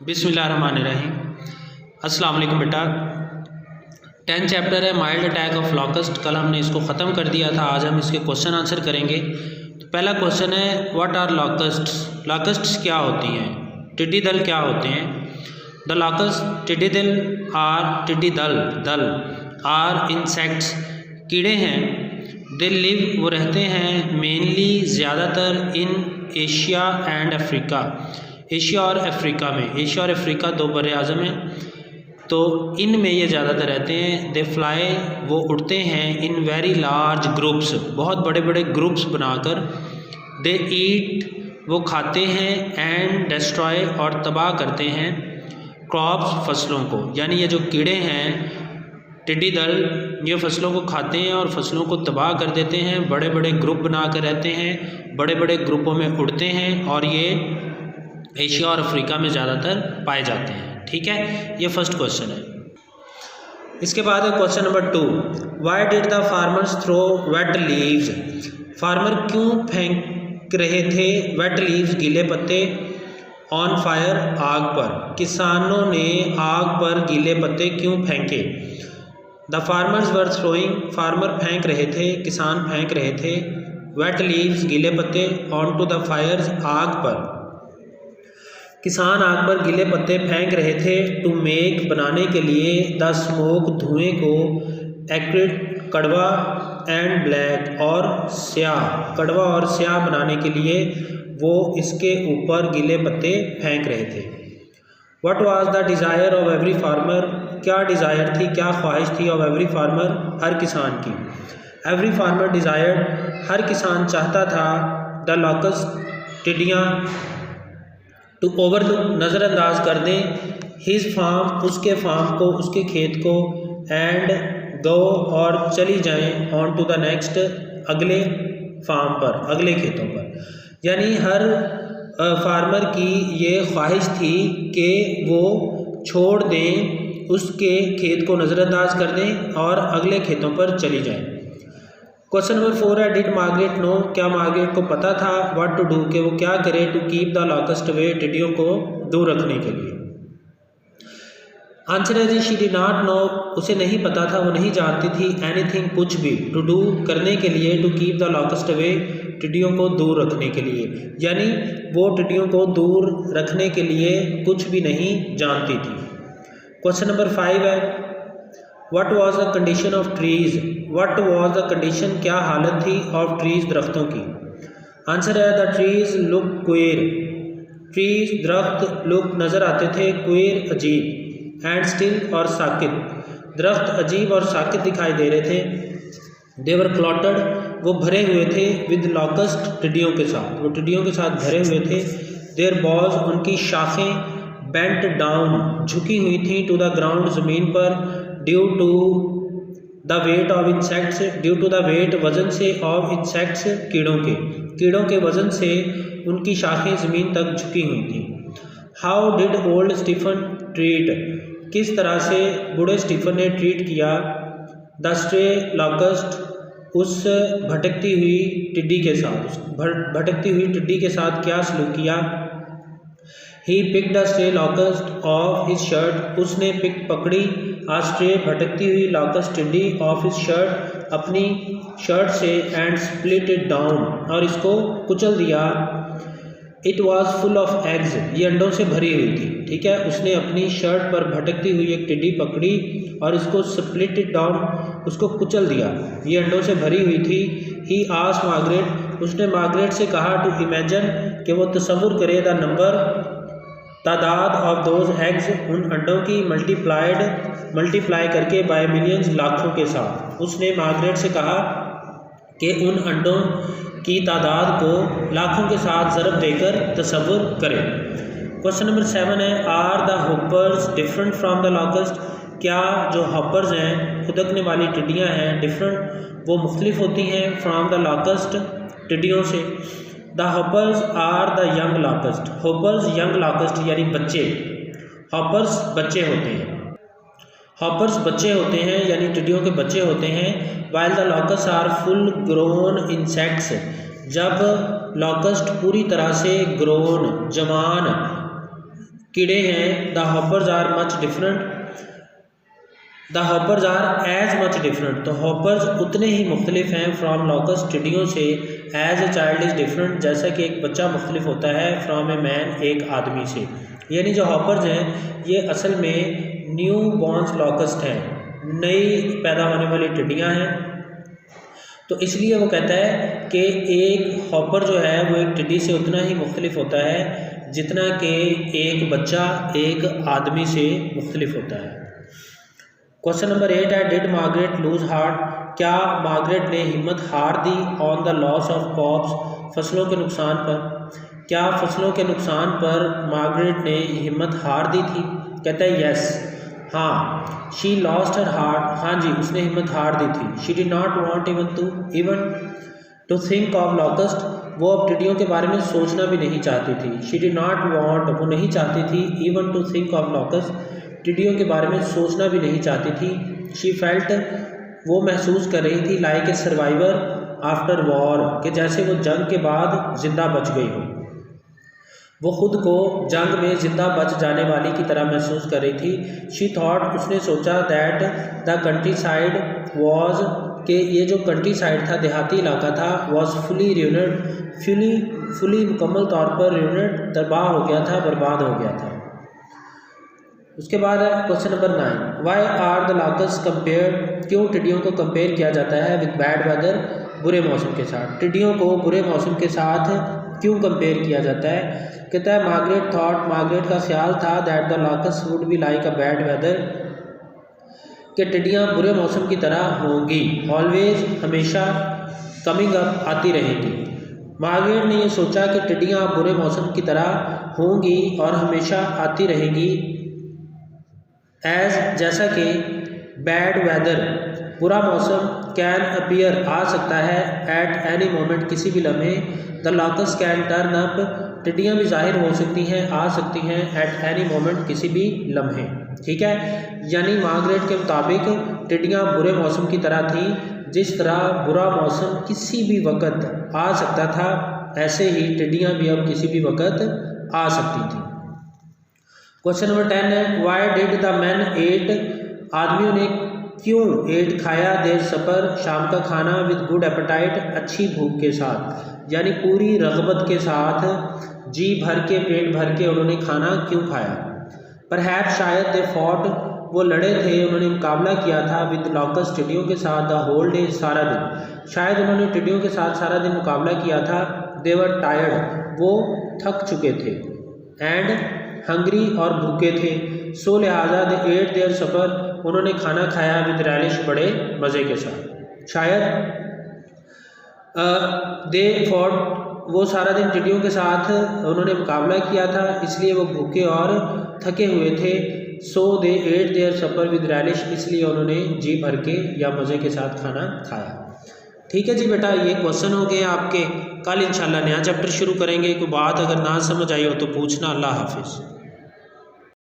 बिस्मिल्लाहिर्रहमानिर्रहीम। अस्सलाम वालेकुम बेटा। 10 चैप्टर है माइल्ड अटैक ऑफ लॉकस्ट। कल हमने इसको ख़त्म कर दिया था, आज हम इसके क्वेश्चन आंसर करेंगे। तो पहला क्वेश्चन है व्हाट आर लॉकस्ट्स। लॉकस्ट्स क्या होती हैं? टिड्डी दल क्या होते हैं? द लॉकस्ट टिड्डी दल आर इंसेक्ट्स इंसेक्ट्स कीड़े हैं। दे लिव वो रहते हैं मेनली ज़्यादातर in Asia and Africa. Asia और अफ्रीका में, एशिया और अफ्रीका दो बड़े आज़म हैं, तो इनमें ये ज़्यादातर रहते हैं। दे फ्लाई वो उड़ते हैं इन वेरी लार्ज ग्रुप्स, बहुत बड़े बड़े ग्रुप्स बनाकर। दे ईट वो खाते हैं एंड डिस्ट्रॉय और तबाह करते हैं क्रॉप्स फसलों को। यानी ये जो कीड़े हैं टिड्डी दल, ये फसलों को खाते हैं और फसलों को तबाह कर देते हैं। बड़े बड़े ग्रुप बना कर रहते हैं, बड़े बड़े ग्रुपों में उड़ते हैं और ये एशिया और अफ्रीका में ज़्यादातर पाए जाते हैं। ठीक है, ये फर्स्ट क्वेश्चन है। इसके बाद है question number 2। Why did the farmers throw wet leaves. Farmer क्यों फेंक रहे थे वेट लीव्स गीले पत्ते ऑन फायर आग पर। किसानों ने आग पर गीले पत्ते क्यों फेंके। The farmers were throwing farmer फेंक रहे थे, किसान फेंक रहे थे वेट लीव्स गीले पत्ते ऑन टू द फायर्स आग पर। किसान आग पर गीले पत्ते फेंक रहे थे टू मेक बनाने के लिए द स्मोक धुएं को एक्रिड कड़वा एंड ब्लैक और स्याह, कड़वा और स्याह बनाने के लिए वो इसके ऊपर गीले पत्ते फेंक रहे थे। What was the desire of every farmer. क्या डिज़ायर थी, क्या ख्वाहिश थी ऑफ एवरी फार्मर, हर किसान की। एवरी फार्मर डिज़ायर हर किसान चाहता था द लॉकस्ट टिड्डियाँ टू ओवरलुक नज़रअंदाज कर दें हिज फार्म उसके फार्म को, उसके खेत को एंड गो और चली जाएं ऑन टू द नेक्स्ट अगले फार्म पर, अगले खेतों पर। यानी हर फार्मर की ये ख्वाहिश थी कि वो छोड़ दें, उसके खेत को नज़रअंदाज कर दें और अगले खेतों पर चली जाएं। क्वेश्चन नंबर 4 है डिड मार्गरेट नो। क्या मार्गरेट को पता था व्हाट टू डू, कि वो क्या करे to keep the locust away, टिड्डियों को दूर रखने के लिए। आंसर है जी शी डिड नॉट नो, उसे नहीं पता था, वो नहीं जानती थी एनीथिंग कुछ भी, टू डू करने के लिए, to keep the locust away टिड्डियों को दूर रखने के लिए। यानी वो टिड्डियों को दूर रखने के लिए कुछ भी नहीं जानती थी। क्वेश्चन नंबर 5 है what was the condition of trees. What was the condition क्या हालत थी ऑफ ट्रीज दरख्तों की। आंसर है द ट्रीज लुक क्वेर, ट्रीज दरख्त लुक नज़र आते थे, क्वेर अजीब, एंड स्टिल और साकित, दरख्त अजीब और साकित दिखाई दे रहे थे। दे वर क्लॉटेड वो भरे हुए थे विद लॉकस्ट टिड्डियों के साथ, वो टिड्डियों के साथ भरे हुए थे। देयर बॉज उनकी शाखें बेंट डाउन झुकी हुई थी टू द ग्राउंड ज़मीन पर, due to the weight of insects, due to the weight वज़न से ऑफ इंसेक्ट्स कीड़ों के वज़न से उनकी शाखें ज़मीन तक झुकी हुई थी। How did old Stephen treat, किस तरह से बूढ़े स्टीफन ने ट्रीट किया द स्ट्रे लॉकस्ट, उस भटकती हुई टिड्डी के साथ, भटकती हुई टिड्डी के साथ क्या सलूक किया। He picked the stray locust of his shirt, उसने पिक पकड़ी स्ट्रे भटकती हुई लॉकस्ट टिड्डी ऑफ हिज शर्ट, अपनी शर्ट से, एंड स्प्लिट इट डाउन और इसको कुचल दिया। It was full of eggs, ये अंडों से भरी हुई थी। ठीक है, उसने अपनी शर्ट पर भटकती हुई एक टिड्डी पकड़ी और इसको स्प्लिट इट डाउन, उसको कुचल दिया, ये अंडों से भरी हुई थी। ही आस्क्ड मार्गरेट, उसने मार्गरेट से कहा टू इमेजिन, कि वो तसव्वुर करे द नंबर तादाद ऑफ दोज एग्स, उन अंडों की मल्टीप्लाई करके बाय मिलियंस लाखों के साथ। उसने मार्गरेट से कहा कि उन अंडों की तादाद को लाखों के साथ ज़रब देकर तसव्वुर करें। क्वेश्चन नंबर 7 है are the hoppers different from the locust. क्या जो हॉपर्स हैं, खुदकने वाली टिड्डियाँ हैं, डिफरेंट वो मुख्तलिफ होती हैं फ्राम द लॉकस्ट टिड्डियों से। The hoppers are the young locust, hoppers young locust यानी बच्चे, हॉपर्स बच्चे होते हैं, हॉपर्स बच्चे होते हैं यानी टिड्डियों के बच्चे होते हैं। While the locust are full grown insects, जब लॉकस्ट पूरी तरह से ग्रोन जवान कीड़े हैं, the hoppers are much different, the hoppers are as much different, तो हॉपर्स उतने ही मुख्तलिफ हैं फ्राम लॉकस्ट, टिड्डियों से, as a child is different, जैसा कि एक बच्चा मुख्तलिफ होता है, फ्राम ए मैन, एक आदमी से। यानी जो हॉपर्स हैं ये असल में न्यू बॉर्न्स लॉकस्ट हैं, नई पैदा होने वाली टिड्डियाँ हैं। तो इसलिए वो कहता है कि एक हॉपर जो है वो एक टिड्डी से उतना ही मुख्तलिफ होता है जितना कि एक बच्चा एक आदमी से मुख्तलिफ होता है। क्वेश्चन नंबर 8 है, डिड मार्गरेट लूज हार्ट, क्या मार्गरेट ने हिम्मत हार दी on the loss of crops, फसलों के नुकसान पर, क्या फसलों के नुकसान पर मार्गरेट ने हिम्मत हार दी थी? कहता है यस, हाँ, शी लॉस्ट हर हार्ट, हाँ जी उसने हिम्मत हार दी थी। She did not want even to think of locust, वो अब टिड्डियों के बारे में सोचना भी नहीं चाहती थी। शी डिड नॉट वांट, वो नहीं चाहती थी, even to think of locust, टिड्डियों के बारे में सोचना भी नहीं चाहती थी। शी फेल्ट, वो महसूस कर रही थी, like a survivor after war, कि जैसे वो जंग के बाद ज़िंदा बच गई हो, वो खुद को जंग में ज़िंदा बच जाने वाली की तरह महसूस कर रही थी। शी थॉट, उसने सोचा, that the country side was, कि ये जो कंट्री साइड था, देहाती इलाका था, वॉज फुली रियूनेड, फुली मुकम्मल तौर पर रियूनेड, तबाह हो गया था, बर्बाद हो गया था। उसके बाद है question number 9, why are the locust compare, क्यों टिड्डियों को कंपेयर किया जाता है विद बैड वेदर, बुरे मौसम के साथ, टिड्डियों को बुरे मौसम के साथ क्यों कंपेयर किया जाता है? कहता है मार्गरेट थॉट, मार्गरेट का ख्याल था, that the locust would be like a bad weather, कि टिड्डियाँ बुरे मौसम की तरह होंगी, ऑलवेज, हमेशा, कमिंग अप, आती रहेंगी। मार्गरेट ने ये सोचा कि टिड्डियाँ बुरे मौसम की तरह होंगी और हमेशा आती रहेंगी, एज, जैसा कि, बैड वेदर, बुरा मौसम, कैन अपीयर, आ सकता है, एट एनी मोमेंट, किसी भी लम्हे, the locust can turn up, टिड्डियाँ भी जाहिर हो सकती हैं, आ सकती हैं, एट एनी मोमेंट, किसी भी लम्हे। ठीक है, यानी मार्गरेट के मुताबिक टिड्डियाँ बुरे मौसम की तरह थी, जिस तरह बुरा मौसम किसी भी वक्त आ सकता था, ऐसे ही टिड्डियाँ भी अब किसी भी वक्त आ सकती थी। क्वेश्चन नंबर 10 है, Y did the man eight, आदमियों ने क्यों एट खाया, देयर सपर, शाम का खाना, विद गुड एपेटाइट, अच्छी भूख के साथ, यानी पूरी रग़बत के साथ, जी भर के, पेट भर के उन्होंने खाना क्यों खाया? परहैप्स, शायद, दे फॉट, वो लड़े थे, उन्होंने मुकाबला किया था, विद लॉकस्ट, टिड्डियों के साथ, द होल डे, सारा दिन, शायद उन्होंने टिड्डियों के साथ सारा दिन मुकाबला किया था, दे वर टायर्ड, वो थक चुके थे, एंड हंग्री, और भूखे थे, सो लिहाजा दे एट देयर सपर, उन्होंने खाना खाया, विद रैलिश, बड़े मज़े के साथ। शायद दे फॉट, वो सारा दिन टिड्डियों के साथ उन्होंने मुकाबला किया था, इसलिए वो भूखे और थके हुए थे, so they ate their supper with relish, इसलिए उन्होंने जी भर के या मज़े के साथ खाना खाया। ठीक है जी बेटा, ये क्वेश्चन हो गए आपके। कल इंशाल्लाह नया चैप्टर शुरू करेंगे। कोई बात अगर ना समझ आई हो तो पूछना। अल्लाह हाफिज़।